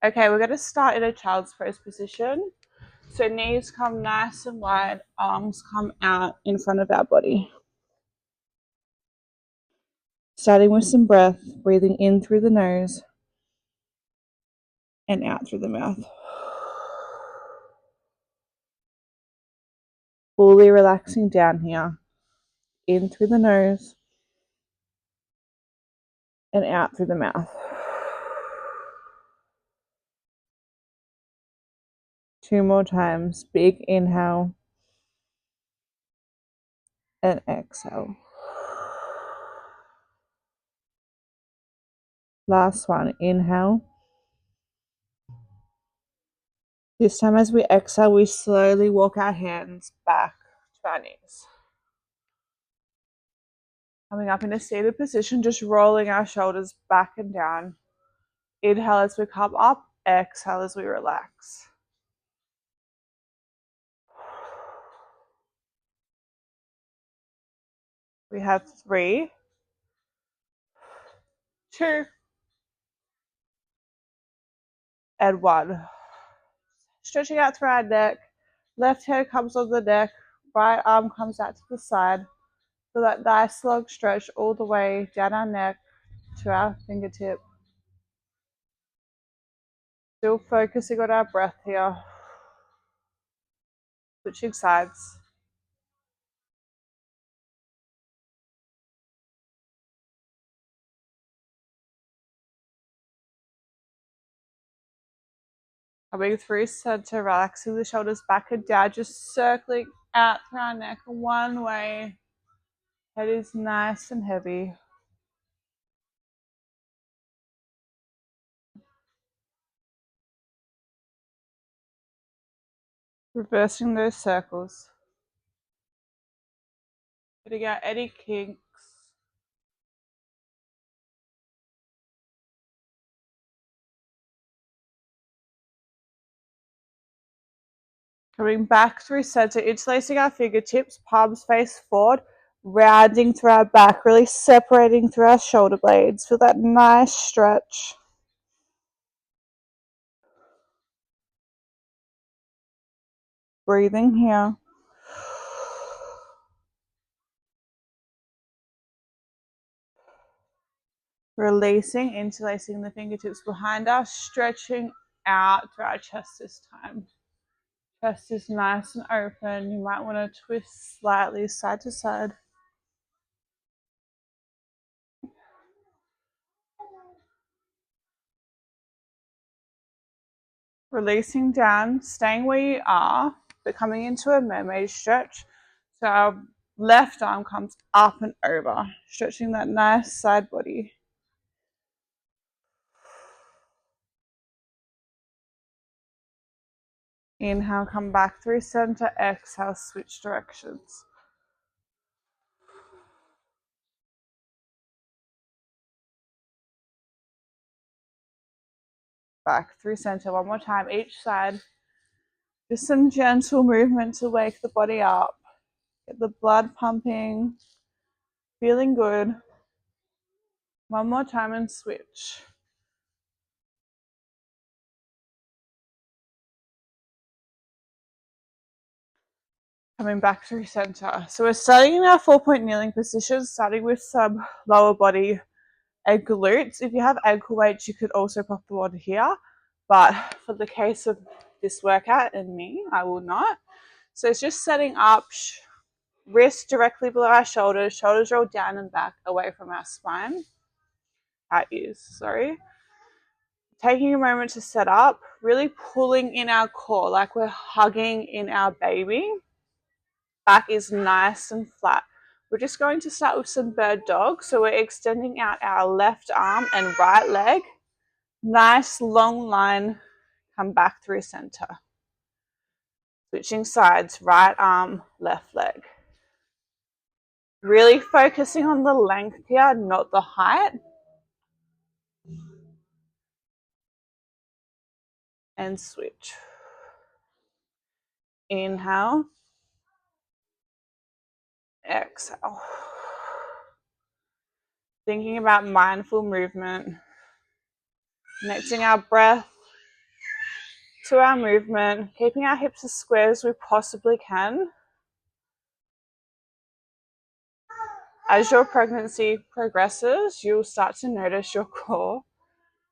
Okay, we're going to start in a child's pose position. So knees come nice and wide, arms come out in front of our body. Starting with some breath, breathing in through the nose and out through the mouth. Fully relaxing down here. In through the nose and out through the mouth. 2 more times. Big inhale and exhale. Last one. Inhale. This time as we exhale, we slowly walk our hands back to our knees. Coming up in a seated position, just rolling our shoulders back and down. Inhale as we come up, exhale as we relax. We have 3, 2, and 1. Stretching out through our neck. Left hand comes on the neck, right arm comes out to the side. So that nice long stretch all the way down our neck to our fingertip. Still focusing on our breath here. Switching sides. Coming through center, relaxing the shoulders back and down, just circling out through our neck one way. Head is nice and heavy. Reversing those circles. Getting out any kinks. Coming back through center, interlacing our fingertips, palms face forward, rounding through our back, really separating through our shoulder blades. Feel that nice stretch. Breathing here. Releasing, interlacing the fingertips behind us, stretching out through our chest this time. Chest is nice and open. You might want to twist slightly side to side. Releasing down, staying where you are, but coming into a mermaid stretch. So our left arm comes up and over, stretching that nice side body. Inhale, come back through center. Exhale, switch directions. Back through center one more time, each side. Just some gentle movement to wake the body up. Get the blood pumping. Feeling good. One more time and switch. Coming back through center. So we're starting in our 4-point kneeling position, starting with some lower body and glutes. If you have ankle weights, you could also pop them on here. But for the case of this workout and me, I will not. So it's just setting up, wrists directly below our shoulders, shoulders roll down and back away from our spine. Our ears, sorry. Taking a moment to set up, really pulling in our core like we're hugging in our baby. Back is nice and flat. We're just going to start with some bird dog. So we're extending out our left arm and right leg. Nice long line, come back through center. Switching sides, right arm, left leg. Really focusing on the length here, not the height. And switch. Inhale. Exhale. Thinking about mindful movement. Connecting our breath to our movement, keeping our hips as square as we possibly can. As your pregnancy progresses, you'll start to notice your core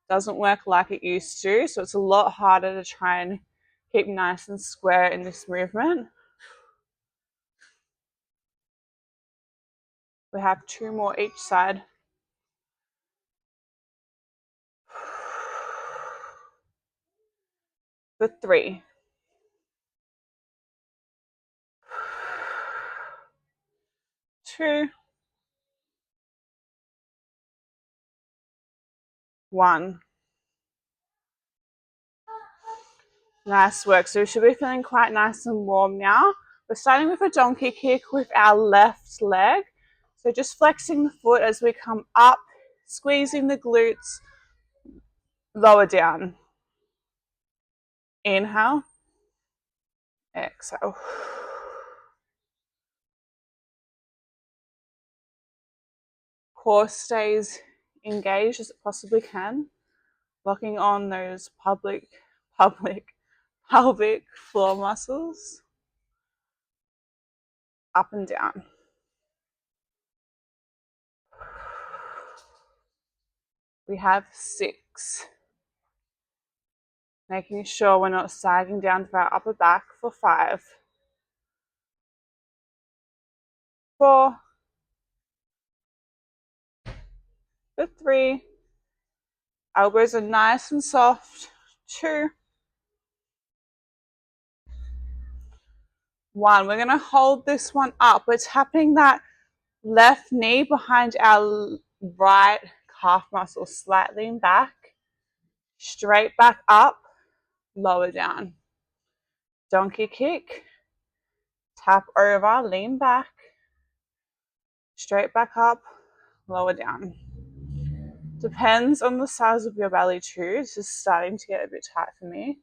doesn't work like it used to, so it's a lot harder to try and keep nice and square in this movement. We have 2 more each side. For 3. 2. 1. Nice work. So we should be feeling quite nice and warm now. We're starting with a donkey kick with our left leg. So just flexing the foot as we come up, squeezing the glutes, lower down. Inhale, exhale. Core stays engaged as it possibly can, locking on those pelvic floor muscles, up and down. We have 6. Making sure we're not sagging down to our upper back for 5. 4. For 3. Elbows are nice and soft. 2. 1. We're going to hold this one up. We're tapping that left knee behind our right calf muscle, slightly back, straight back up, lower down. Donkey kick, tap over, lean back, straight back up, lower down. Depends on the size of your belly too. This is starting to get a bit tight for me.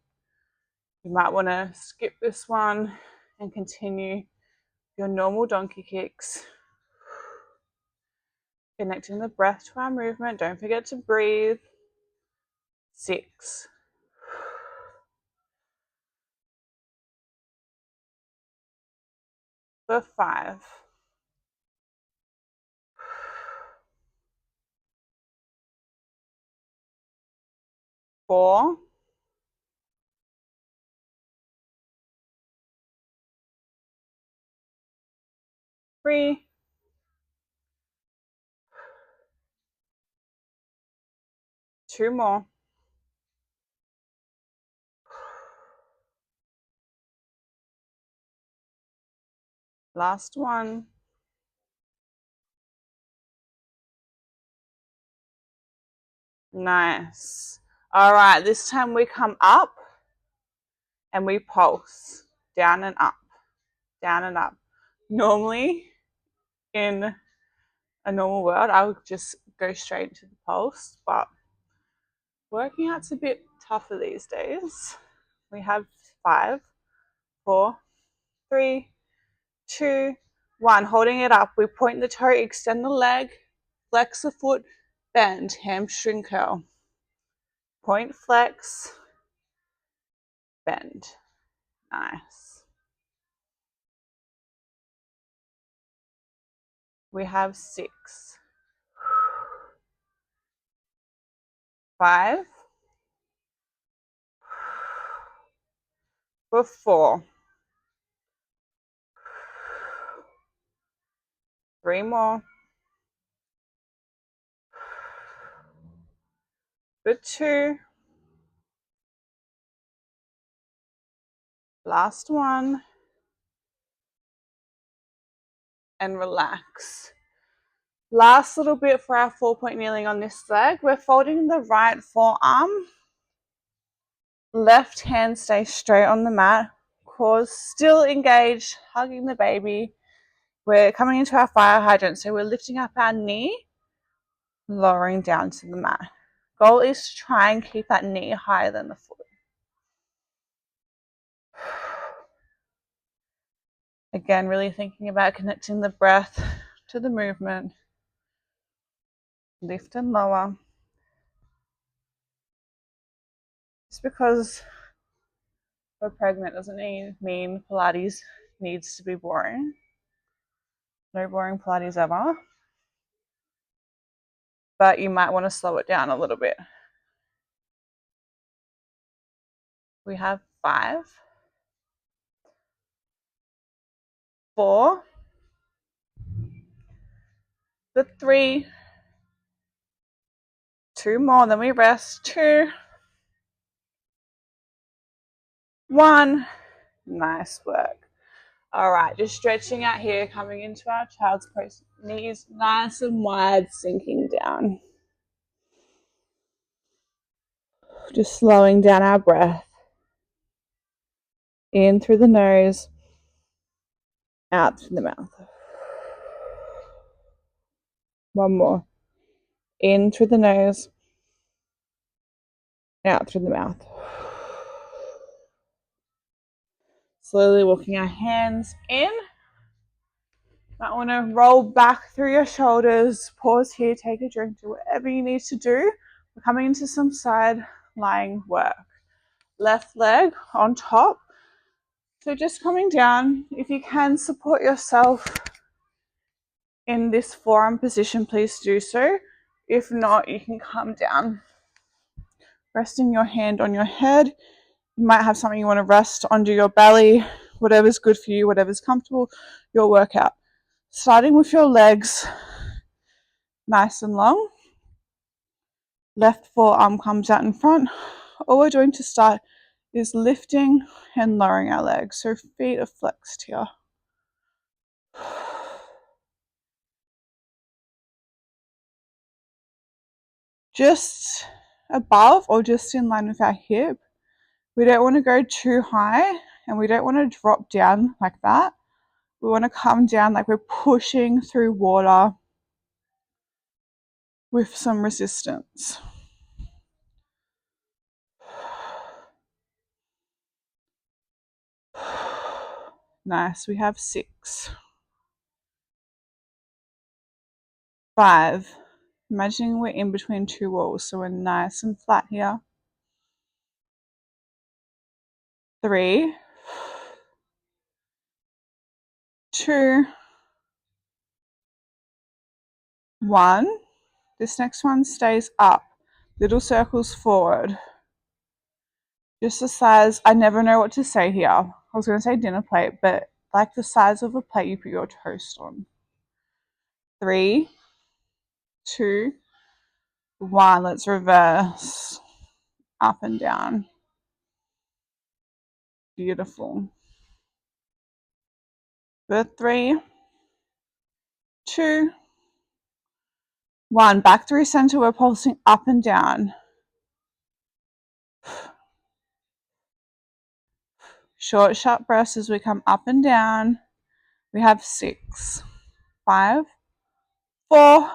You might want to skip this one and continue your normal donkey kicks. Connecting the breath to our movement. Don't forget to breathe. 6. For 5. 4. 3. 2 more. Last one. Nice. All right, this time we come up and we pulse down and up, down and up. Normally, in a normal world, I would just go straight into the pulse, but working out's a bit tougher these days. We have 5, 4, 3, 2, 1. Holding it up, we point the toe, extend the leg, flex the foot, bend, hamstring curl. Point, flex, bend. Nice. We have 6. 5. For 4. 3 more. For 2. Last one. And relax. Last little bit for our 4-point kneeling on this leg. We're folding the right forearm. Left hand stays straight on the mat. Core still engaged, hugging the baby. We're coming into our fire hydrant, so we're lifting up our knee, lowering down to the mat. Goal is to try and keep that knee higher than the foot. Again, really thinking about connecting the breath to the movement. Lift and lower. Just because We're pregnant doesn't mean Pilates needs to be boring. No boring Pilates ever. But you might want to slow it down a little bit. We have 5, 4, the 3, 2 more, then we rest. 2, 1. Nice work. All right, just stretching out here, coming into our child's pose. Knees nice and wide, sinking down. Just slowing down our breath. In through the nose, out through the mouth. One more. In through the nose, out through the mouth. Slowly walking our hands in. Might want to roll back through your shoulders. Pause here, take a drink, do whatever you need to do. We're coming into some side lying work. Left leg on top. So just coming down. If you can support yourself in this forearm position, please do so. If not, you can come down. Resting your hand on your head. You might have something you want to rest under your belly. Whatever's good for you, whatever's comfortable, your workout. Starting with your legs nice and long. Left forearm comes out in front. All we're doing to start is lifting and lowering our legs. So feet are flexed here. Just above or just in line with our hip. We don't want to go too high and we don't want to drop down like that. We want to come down like we're pushing through water with some resistance. Nice. We have 6. 5. Imagining we're in between 2 walls, so we're nice and flat here. 3, 2, 1. This next one stays up. Little circles forward. Just the size, I never know what to say here. I was going to say dinner plate, but like the size of a plate you put your toast on. 3, 2, 1. Let's reverse. Up and down. Beautiful. Good. 3, 2, 1. Back through center. We're pulsing up and down. Short, sharp breaths as we come up and down. We have 6, 5, 4,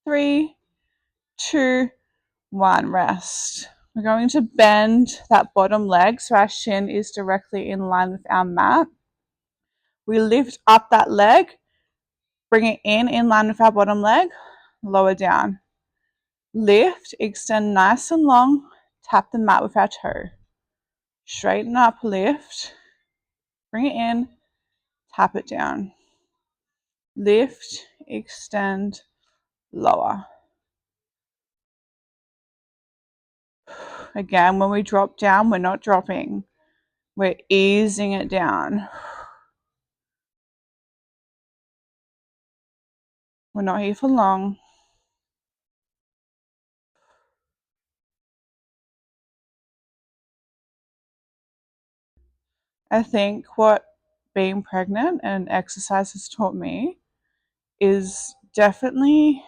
3, 2, 1. Rest. We're going to bend that bottom leg so our shin is directly in line with our mat. We lift up that leg, bring it in line with our bottom leg, lower down. Lift, extend nice and long, tap the mat with our toe. Straighten up, lift, bring it in, tap it down. Lift, extend, lower. Again, when we drop down, we're not dropping. We're easing it down. We're not here for long. I think what being pregnant and exercise has taught me is definitely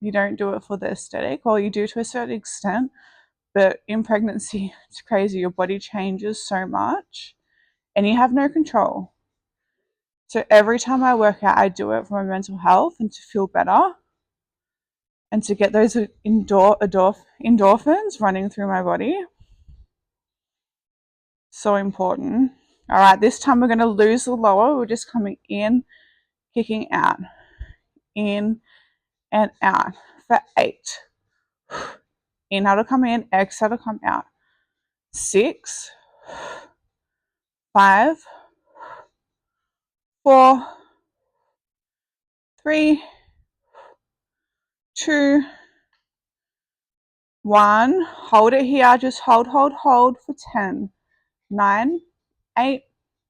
you don't do it for the aesthetic. Well, you do to a certain extent, but in pregnancy, it's crazy. Your body changes so much and you have no control. So every time I work out, I do it for my mental health and to feel better and to get those endorphins running through my body. So important. All right, this time we're going to lose the lower. We're just coming in, kicking out, in and out for 8. Inhale to come in, exhale to come out. 6, 5, 4, 3, 2, 1. Hold it here. Just hold for 10, 9, 8,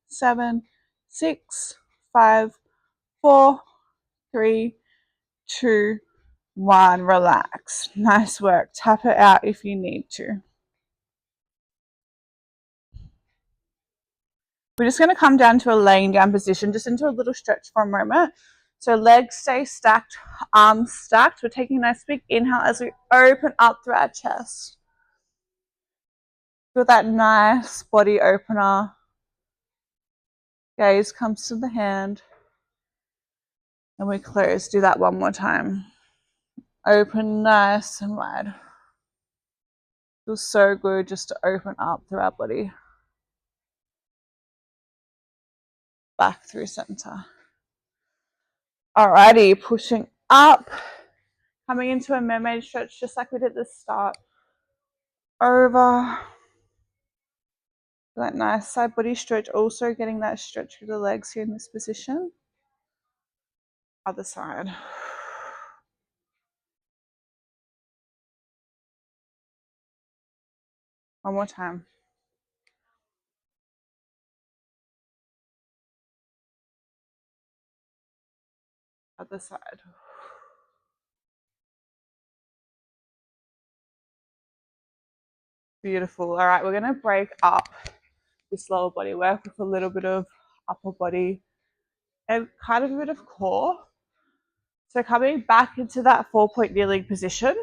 7, 6, 5, 4, 3, 2, 1. Relax. Nice work. Tap it out if you need to. We're just going to come down to a laying down position, just into a little stretch for a moment. So legs stay stacked, arms stacked. We're taking a nice big inhale as we open up through our chest. Feel that nice body opener. Gaze comes to the hand. And we close. Do that one more time. Open nice and wide. Feels so good just to open up through our body. Back through center. Alrighty, pushing up. Coming into a mermaid stretch just like we did at the start. Over. That nice side body stretch. Also getting that stretch through the legs here in this position. Other side. One more time. Other side. Beautiful. All right, we're going to break up this lower body work with a little bit of upper body and kind of a bit of core. So coming back into that 4-point kneeling position.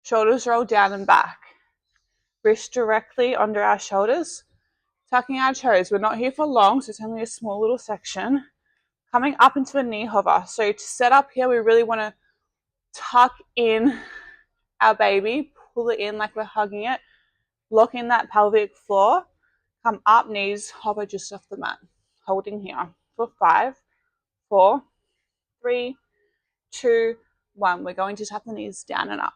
Shoulders roll down and back. Wrist directly under our shoulders. Tucking our toes. We're not here for long, so it's only a small little section. Coming up into a knee hover. So to set up here, we really want to tuck in our baby, pull it in like we're hugging it, lock in that pelvic floor, come up, knees hover just off the mat, holding here for 5, 4, 3, 2, 1. We're going to tap the knees down and up.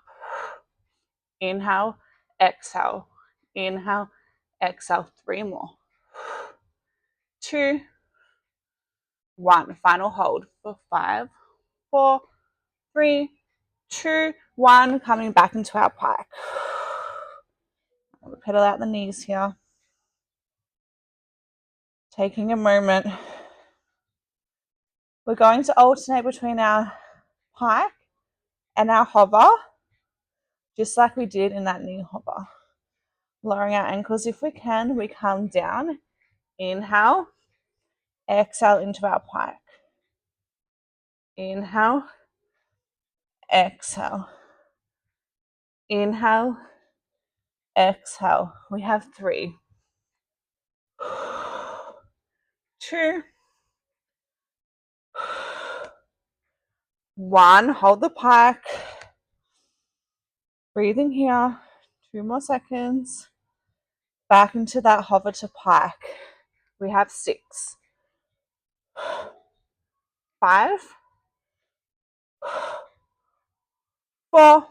Inhale, exhale, inhale, exhale. 3 more. 2, 1. Final hold for 5, 4, 3, 2, 1. Coming back into our pike. We'll pedal out the knees here. Taking a moment. We're going to alternate between our pike and our hover, just like we did in that knee hover. Lowering our ankles if we can. We come down. Inhale. Exhale into our pike. Inhale. Exhale. Inhale. Exhale. We have 3, 2, 1. Hold the pike. Breathing here. 2 more seconds. Back into that hover to pike. We have 6, 5, 4,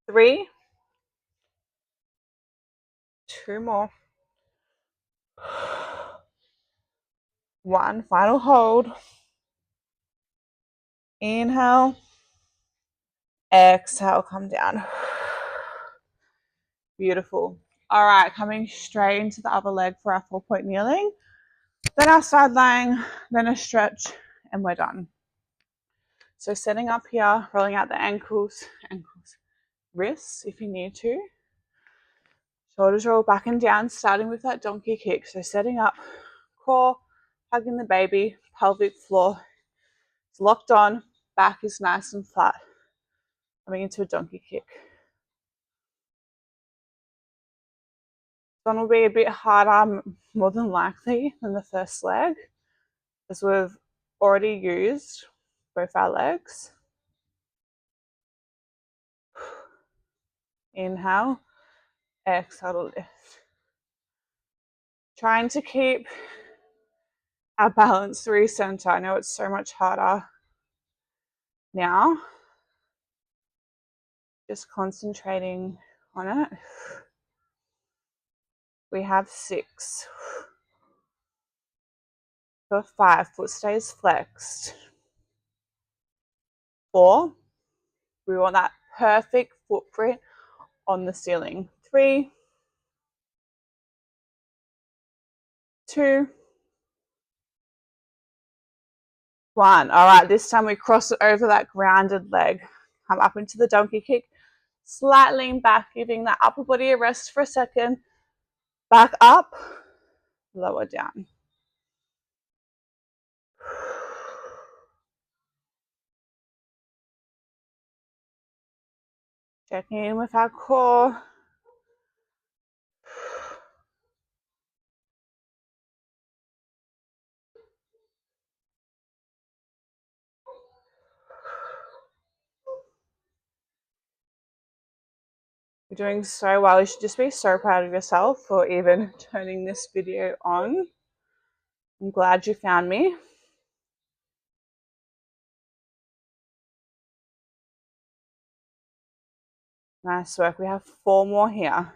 3, 2 more. 1. Final hold. Inhale. Exhale. Come down. Beautiful. All right, coming straight into the other leg for our 4-point kneeling. Then our side lying, then a stretch, and we're done. So setting up here, rolling out the ankles, wrists if you need to. Shoulders roll back and down, starting with that donkey kick. So setting up, core, hugging the baby, pelvic floor. It's locked on, back is nice and flat. Coming into a donkey kick. This one will be a bit harder, more than likely, than the first leg, as we've already used both our legs. Inhale, exhale to lift. Trying to keep our balance through center. I know it's so much harder now. Just concentrating on it. We have 6. For 5, foot stays flexed. 4, we want that perfect footprint on the ceiling. 3, 2, 1. All right, this time we cross it over that grounded leg. Come up into the donkey kick. Slight lean back, giving that upper body a rest for a second. Back up, lower down. Checking in with our core. You're doing so well. You should just be so proud of yourself for even turning this video on. I'm glad you found me. Nice work. We have 4 more here.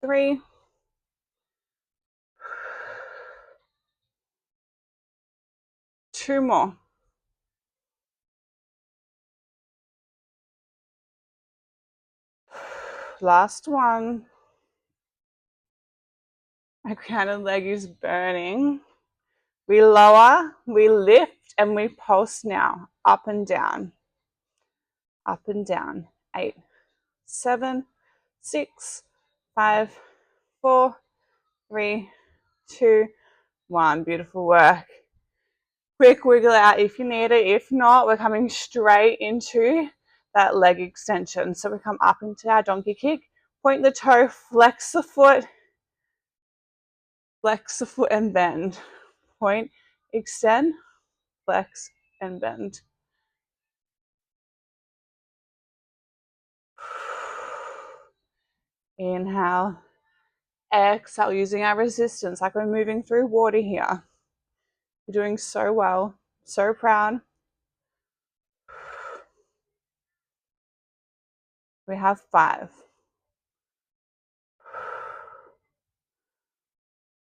3, 2 more. Last one. My grounded leg is burning. We lower, we lift, and we pulse now. Up and down. Up and down. 8, 7, 6, 5, 4, 3, 2, 1. Beautiful work. Quick wiggle out if you need it. If not, we're coming straight into that leg extension. So we come up into our donkey kick, point the toe, flex the foot and bend. Point, extend, flex, and bend. Inhale, exhale, using our resistance like we're moving through water here. You're doing so well, so proud. We have 5,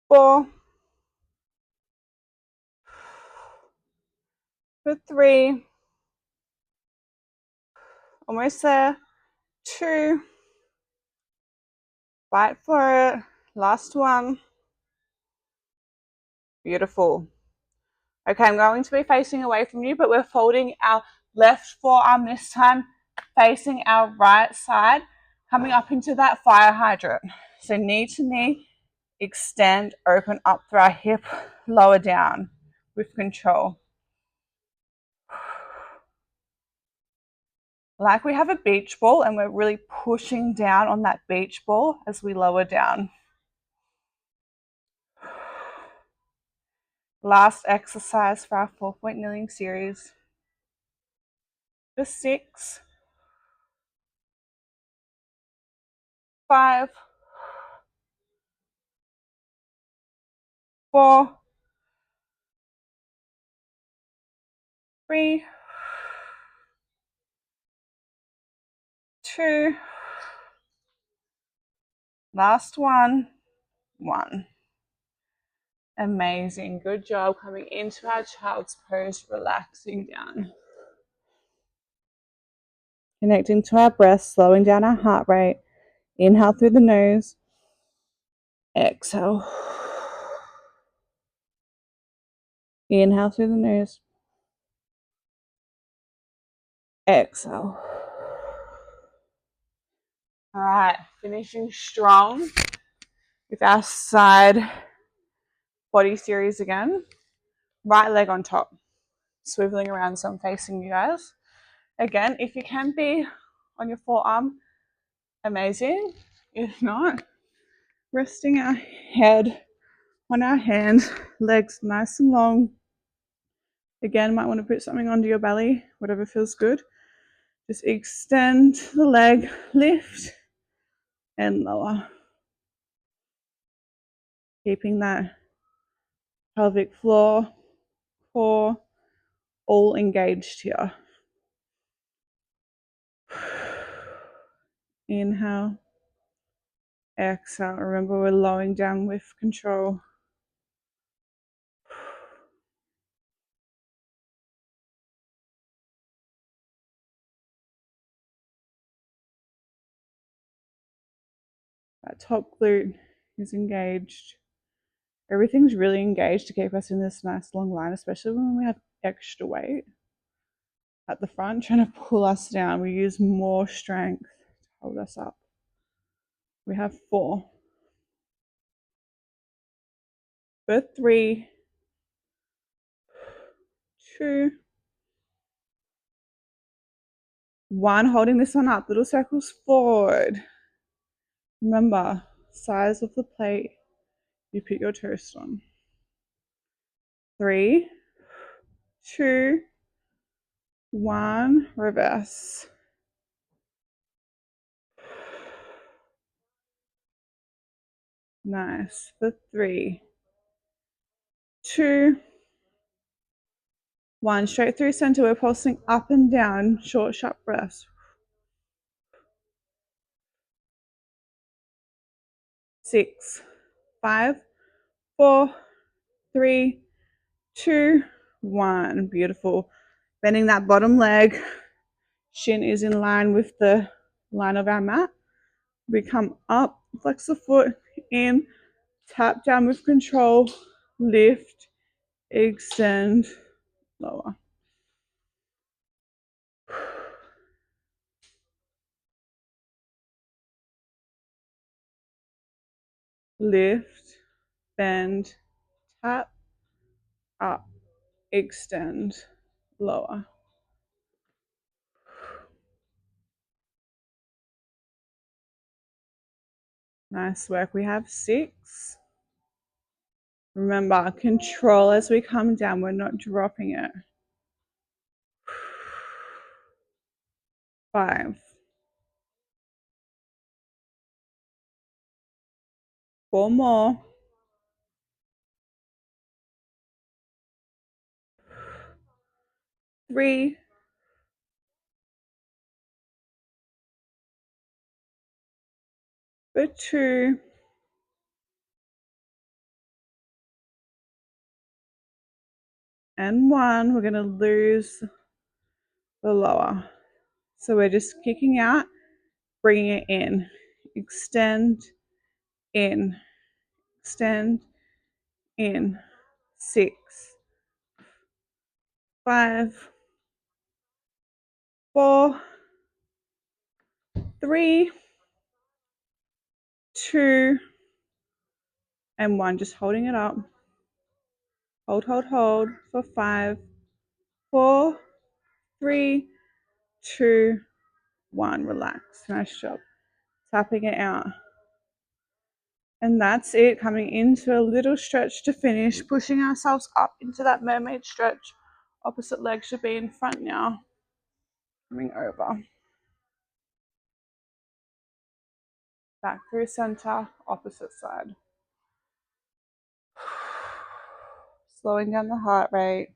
4, for 3, almost there, 2, fight for it, last one. Beautiful. Okay, I'm going to be facing away from you, but we're folding our left forearm this time, facing our right side, coming up into that fire hydrant. So knee to knee, extend, open up through our hip, lower down with control. Like we have a beach ball and we're really pushing down on that beach ball as we lower down. Last exercise for our 4-point kneeling series. For 6, 5, 4, 3, 2, last one, 1. Amazing. Good job coming into our child's pose, relaxing down. Connecting to our breath, slowing down our heart rate. Inhale through the nose. Exhale. Inhale through the nose. Exhale. All right, finishing strong with our side body series again. Right leg on top, swiveling around so I'm facing you guys. Again, if you can be on your forearm, amazing. If not, resting our head on our hand, legs nice and long. Again, might want to put something under your belly, whatever feels good. Just extend the leg, lift, and lower. Keeping that pelvic floor, core, all engaged here. Inhale, exhale. Remember, we're lowering down with control. That top glute is engaged. Everything's really engaged to keep us in this nice long line, especially when we have extra weight at the front trying to pull us down. We use more strength to hold us up. We have 4. For 3, 2, 1. Holding this one up. Little circles forward. Remember, size of the plate you put your toast on. 3, 2, 1. Reverse. Nice. For 3, 2, 1. Straight through center. We're pulsing up and down. Short, sharp breaths. 6, 5, 4, 3, 2, 1. Beautiful. Bending that bottom leg. Shin is in line with the line of our mat. We come up, flex the foot, in, tap down with control, lift, extend, lower. Lift, bend, tap, up, extend, lower. Nice work. We have 6. Remember, control as we come down. We're not dropping it. 5. 4 more. 3, 2, and 1. We're going to lose the lower. So we're just kicking out, bringing it in. Extend, in, extend, in. 6, 5, 4, 3, 2, and 1. Just holding it up. Hold, hold, hold for 5, 4, 3, 2, 1. Relax. Nice job. Tapping it out. And that's it. Coming into a little stretch to finish. Pushing ourselves up into that mermaid stretch. Opposite leg should be in front now. Coming over. Back through center. Opposite side. Slowing down the heart rate.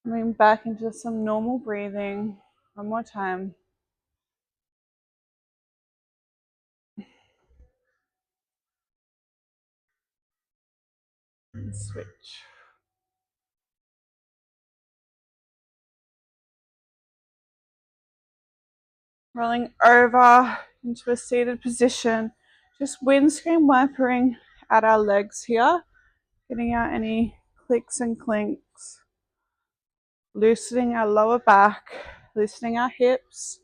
Coming back into some normal breathing. One more time. And switch. Rolling over into a seated position. Just windscreen wipering at our legs here. Getting out any clicks and clinks. Loosening our lower back. Loosening our hips.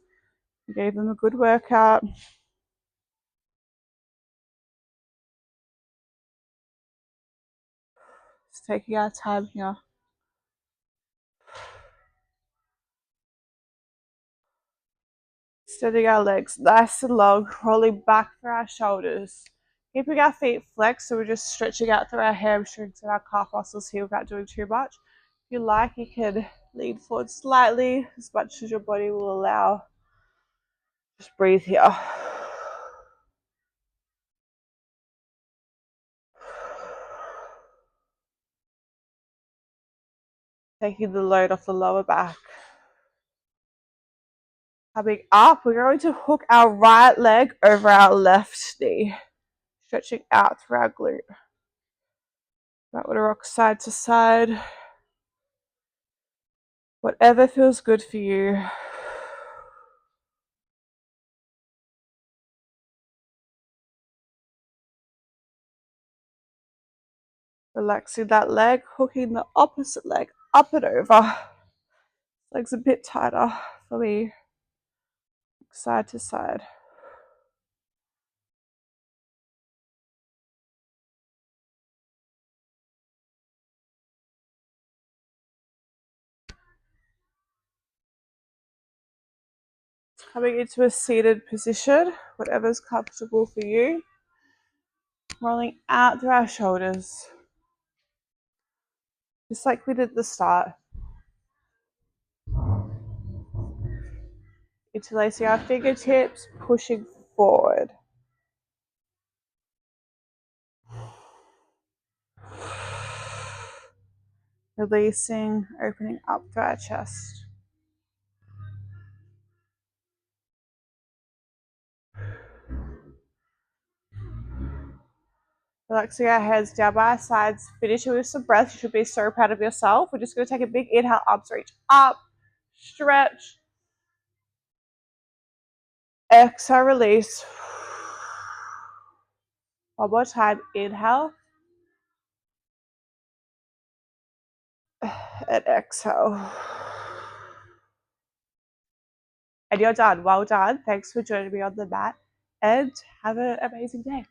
We gave them a good workout. Just taking our time here. Steadying our legs nice and long, rolling back through our shoulders. Keeping our feet flexed, so we're just stretching out through our hamstrings and our calf muscles here without doing too much. If you like, you can lean forward slightly, as much as your body will allow. Just breathe here. taking the load off the lower back. Coming up, we're going to hook our right leg over our left knee, stretching out through our glute. Right, want to rock side to side. Whatever feels good for you. Relaxing that leg, hooking the opposite leg up and over. Legs a bit tighter for me. Side to side. Coming into a seated position, whatever's comfortable for you. Rolling out through our shoulders. Just like we did at the start. Interlacing our fingertips, pushing forward. Releasing, opening up through our chest. Relaxing our heads down by our sides. Finishing with some breath. You should be so proud of yourself. We're just going to take a big inhale, arms reach up, stretch. Exhale, release. One more time, inhale. And exhale. And you're done. Well done. Thanks for joining me on the mat. And have an amazing day.